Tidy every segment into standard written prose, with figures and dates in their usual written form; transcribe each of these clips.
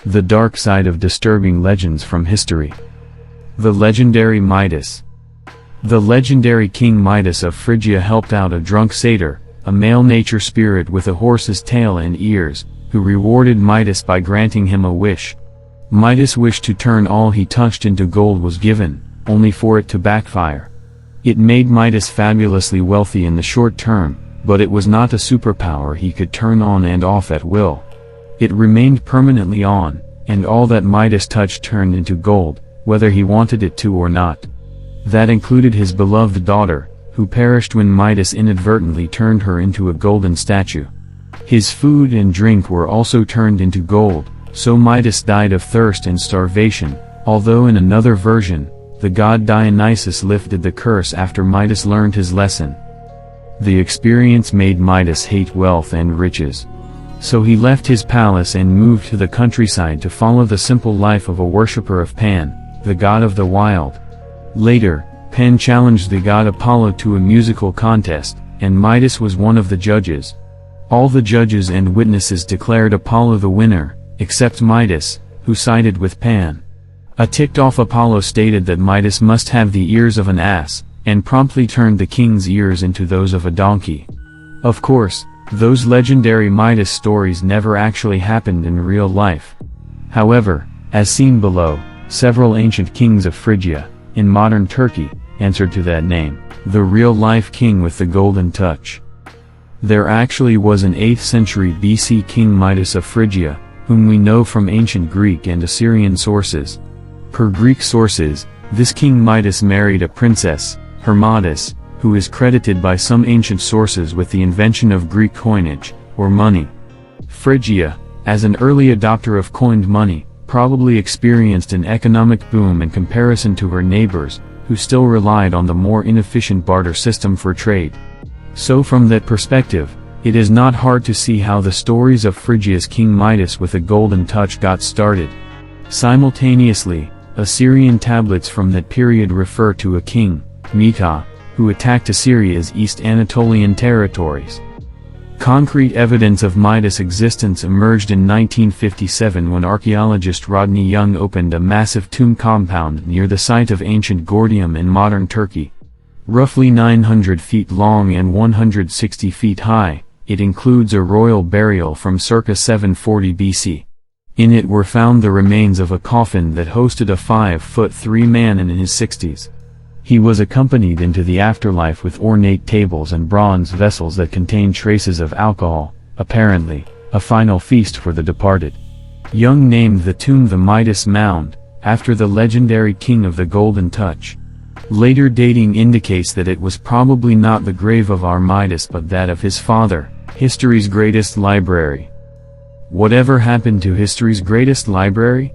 The dark side of disturbing legends from history. The legendary Midas. The legendary King Midas of Phrygia helped out a drunk satyr, a male nature spirit with a horse's tail and ears, who rewarded Midas by granting him a wish. Midas' wish to turn all he touched into gold was given, only for it to backfire. It made Midas fabulously wealthy in the short term, but it was not a superpower he could turn on and off at will. It remained permanently on, and all that Midas touched turned into gold, whether he wanted it to or not. That included his beloved daughter, who perished when Midas inadvertently turned her into a golden statue. His food and drink were also turned into gold, so Midas died of thirst and starvation, although in another version, the god Dionysus lifted the curse after Midas learned his lesson. The experience made Midas hate wealth and riches. So he left his palace and moved to the countryside to follow the simple life of a worshipper of Pan, the god of the wild. Later, Pan challenged the god Apollo to a musical contest, and Midas was one of the judges. All the judges and witnesses declared Apollo the winner, except Midas, who sided with Pan. A ticked-off Apollo stated that Midas must have the ears of an ass, and promptly turned the king's ears into those of a donkey. Of course, those legendary Midas stories never actually happened in real life. However, as seen below, several ancient kings of Phrygia, in modern Turkey, answered to that name, the real-life king with the golden touch. There actually was an 8th century BC King Midas of Phrygia, whom we know from ancient Greek and Assyrian sources. Per Greek sources, this King Midas married a princess, Hermodis, who is credited by some ancient sources with the invention of Greek coinage, or money. Phrygia, as an early adopter of coined money, probably experienced an economic boom in comparison to her neighbors, who still relied on the more inefficient barter system for trade. So from that perspective, it is not hard to see how the stories of Phrygia's King Midas with a golden touch got started. Simultaneously, Assyrian tablets from that period refer to a king, Mita, who attacked Assyria's East Anatolian territories. Concrete evidence of Midas' existence emerged in 1957 when archaeologist Rodney Young opened a massive tomb compound near the site of ancient Gordium in modern Turkey. Roughly 900 feet long and 160 feet high, it includes a royal burial from circa 740 BC. In it were found the remains of a coffin that hosted a 5'3" man in his 60s. He was accompanied into the afterlife with ornate tables and bronze vessels that contained traces of alcohol, apparently, a final feast for the departed. Young named the tomb the Midas Mound, after the legendary king of the Golden Touch. Later dating indicates that it was probably not the grave of our Midas but that of his father, history's greatest library. Whatever happened to history's greatest library?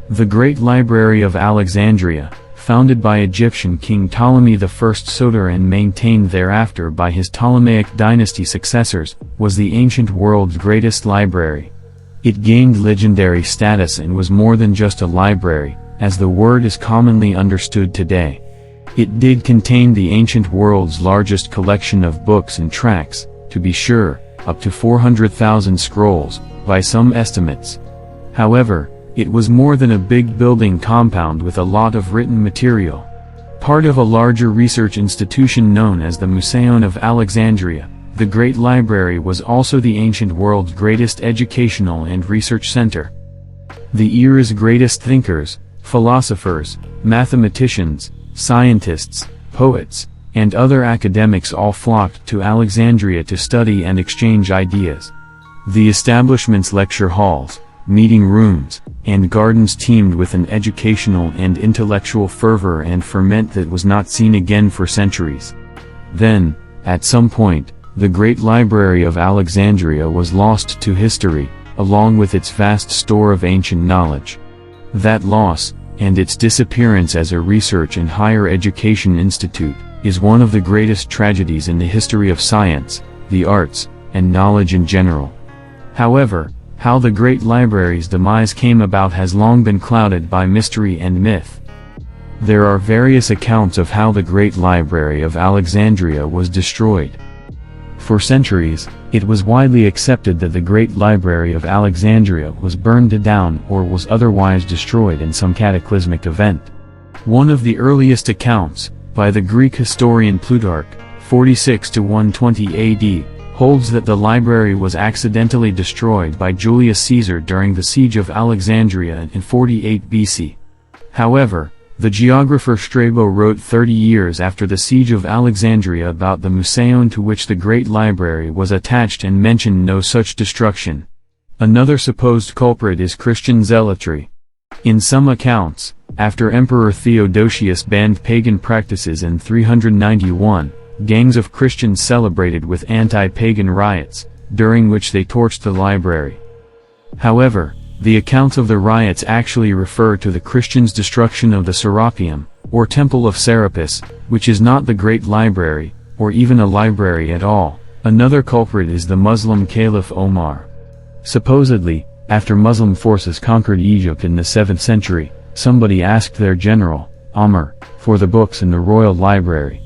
The Great Library of Alexandria, founded by Egyptian King Ptolemy I Soter and maintained thereafter by his Ptolemaic dynasty successors, was the ancient world's greatest library. It gained legendary status and was more than just a library, as the word is commonly understood today. It did contain the ancient world's largest collection of books and tracts, to be sure, up to 400,000 scrolls, by some estimates. However, it was more than a big building compound with a lot of written material. Part of a larger research institution known as the Museion of Alexandria, the Great Library was also the ancient world's greatest educational and research center. The era's greatest thinkers, philosophers, mathematicians, scientists, poets, and other academics all flocked to Alexandria to study and exchange ideas. The establishment's lecture halls, meeting rooms, and gardens teemed with an educational and intellectual fervor and ferment that was not seen again for centuries. Then, at some point, the Great Library of Alexandria was lost to history, along with its vast store of ancient knowledge. That loss, and its disappearance as a research and higher education institute, is one of the greatest tragedies in the history of science, the arts, and knowledge in general. However, how the Great Library's demise came about has long been clouded by mystery and myth. There are various accounts of how the Great Library of Alexandria was destroyed. For centuries, it was widely accepted that the Great Library of Alexandria was burned down or was otherwise destroyed in some cataclysmic event. One of the earliest accounts, by the Greek historian Plutarch, 46 to 120 AD, holds that the library was accidentally destroyed by Julius Caesar during the siege of Alexandria in 48 BC. However, the geographer Strabo wrote 30 years after the siege of Alexandria about the Museion to which the Great Library was attached and mentioned no such destruction. Another supposed culprit is Christian zealotry. In some accounts, after Emperor Theodosius banned pagan practices in 391, gangs of Christians celebrated with anti-pagan riots, during which they torched the library. However, the accounts of the riots actually refer to the Christians' destruction of the Serapeum, or Temple of Serapis, which is not the Great Library, or even a library at all. Another culprit is the Muslim Caliph Omar. Supposedly, after Muslim forces conquered Egypt in the 7th century, somebody asked their general, Amr, for the books in the royal library.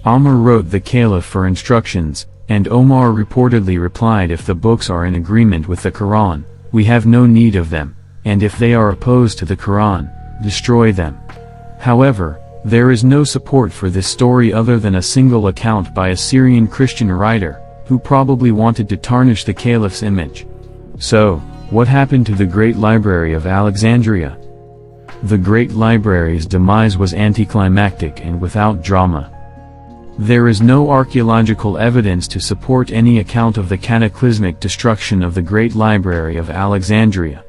Amr wrote the Caliph for instructions, and Omar reportedly replied, if the books are in agreement with the Quran, we have no need of them, and if they are opposed to the Quran, destroy them. However, there is no support for this story other than a single account by a Syrian Christian writer, who probably wanted to tarnish the Caliph's image. So, what happened to the Great Library of Alexandria? The Great Library's demise was anticlimactic and without drama. There is no archaeological evidence to support any account of the cataclysmic destruction of the Great Library of Alexandria.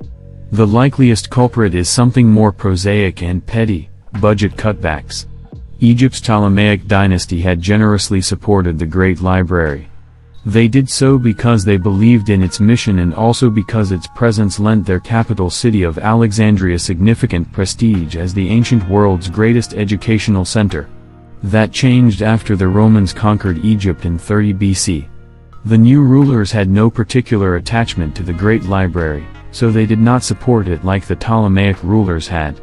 The likeliest culprit is something more prosaic and petty: budget cutbacks. Egypt's Ptolemaic dynasty had generously supported the Great Library. They did so because they believed in its mission and also because its presence lent their capital city of Alexandria significant prestige as the ancient world's greatest educational center. That changed after the Romans conquered Egypt in 30 BC. The new rulers had no particular attachment to the Great Library, so they did not support it like the Ptolemaic rulers had.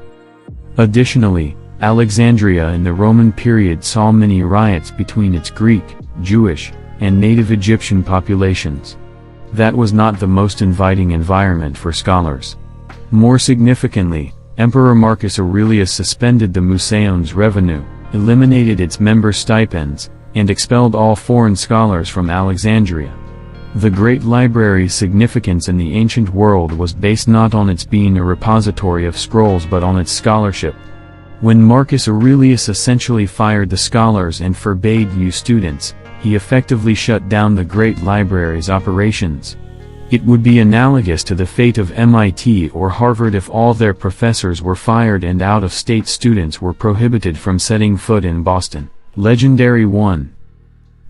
Additionally, Alexandria in the Roman period saw many riots between its Greek, Jewish, and native Egyptian populations. That was not the most inviting environment for scholars. More significantly, Emperor Marcus Aurelius suspended the Museon's revenue, eliminated its member stipends, and expelled all foreign scholars from Alexandria. The Great Library's significance in the ancient world was based not on its being a repository of scrolls but on its scholarship. When Marcus Aurelius essentially fired the scholars and forbade new students, he effectively shut down the Great Library's operations. It would be analogous to the fate of MIT or Harvard if all their professors were fired and out-of-state students were prohibited from setting foot in Boston. Legendary 1.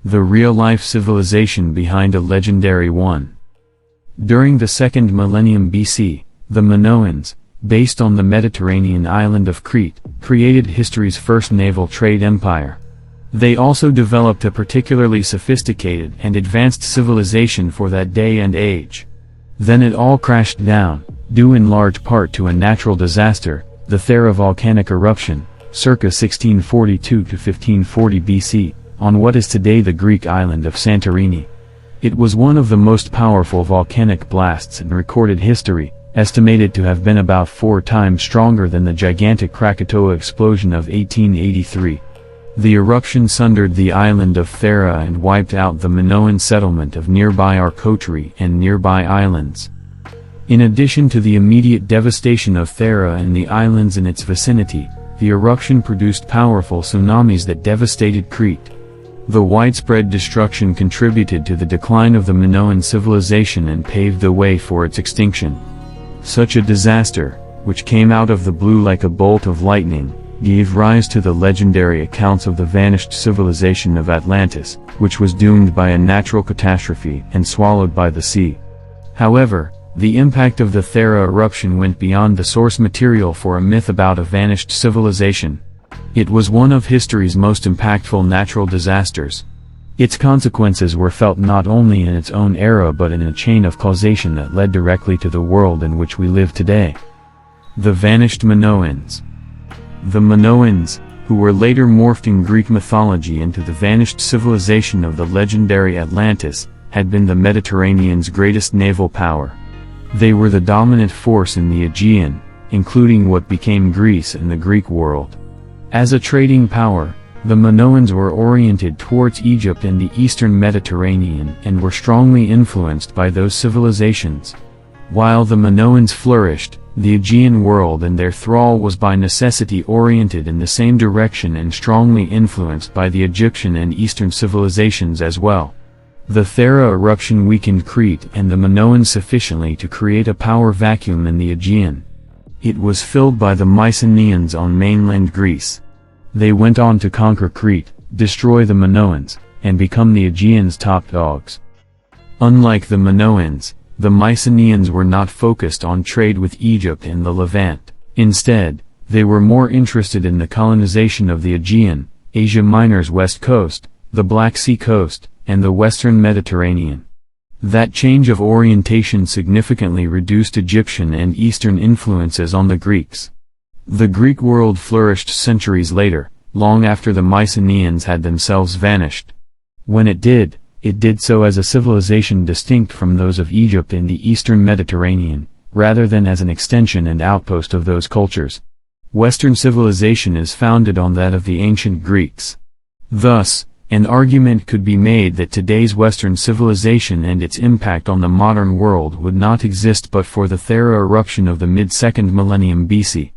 The real-life civilization behind a legendary 1. During the 2nd millennium BC, the Minoans, based on the Mediterranean island of Crete, created history's first naval trade empire. They also developed a particularly sophisticated and advanced civilization for that day and age. Then it all crashed down, due in large part to a natural disaster, the Thera volcanic eruption, circa 1642 to 1540 BC, on what is today the Greek island of Santorini. It was one of the most powerful volcanic blasts in recorded history, estimated to have been about 4 times stronger than the gigantic Krakatoa explosion of 1883. The eruption sundered the island of Thera and wiped out the Minoan settlement of nearby Arcotri and nearby islands. In addition to the immediate devastation of Thera and the islands in its vicinity, the eruption produced powerful tsunamis that devastated Crete. The widespread destruction contributed to the decline of the Minoan civilization and paved the way for its extinction. Such a disaster, which came out of the blue like a bolt of lightning, gave rise to the legendary accounts of the vanished civilization of Atlantis, which was doomed by a natural catastrophe and swallowed by the sea. However, the impact of the Thera eruption went beyond the source material for a myth about a vanished civilization. It was one of history's most impactful natural disasters. Its consequences were felt not only in its own era but in a chain of causation that led directly to the world in which we live today. The vanished Minoans. The Minoans, who were later morphed in Greek mythology into the vanished civilization of the legendary Atlantis, had been the Mediterranean's greatest naval power. They were the dominant force in the Aegean, including what became Greece and the Greek world. As a trading power, the Minoans were oriented towards Egypt and the eastern Mediterranean and were strongly influenced by those civilizations. While the Minoans flourished, the Aegean world and their thrall was by necessity oriented in the same direction and strongly influenced by the Egyptian and Eastern civilizations as well. The Thera eruption weakened Crete and the Minoans sufficiently to create a power vacuum in the Aegean. It was filled by the Mycenaeans on mainland Greece. They went on to conquer Crete, destroy the Minoans, and become the Aegean's top dogs. Unlike the Minoans, the Mycenaeans were not focused on trade with Egypt and the Levant. Instead, they were more interested in the colonization of the Aegean, Asia Minor's west coast, the Black Sea coast, and the western Mediterranean. That change of orientation significantly reduced Egyptian and Eastern influences on the Greeks. The Greek world flourished centuries later, long after the Mycenaeans had themselves vanished. When it did so as a civilization distinct from those of Egypt and the Eastern Mediterranean, rather than as an extension and outpost of those cultures. Western civilization is founded on that of the ancient Greeks. Thus, an argument could be made that today's Western civilization and its impact on the modern world would not exist but for the Thera eruption of the mid-2nd millennium BC.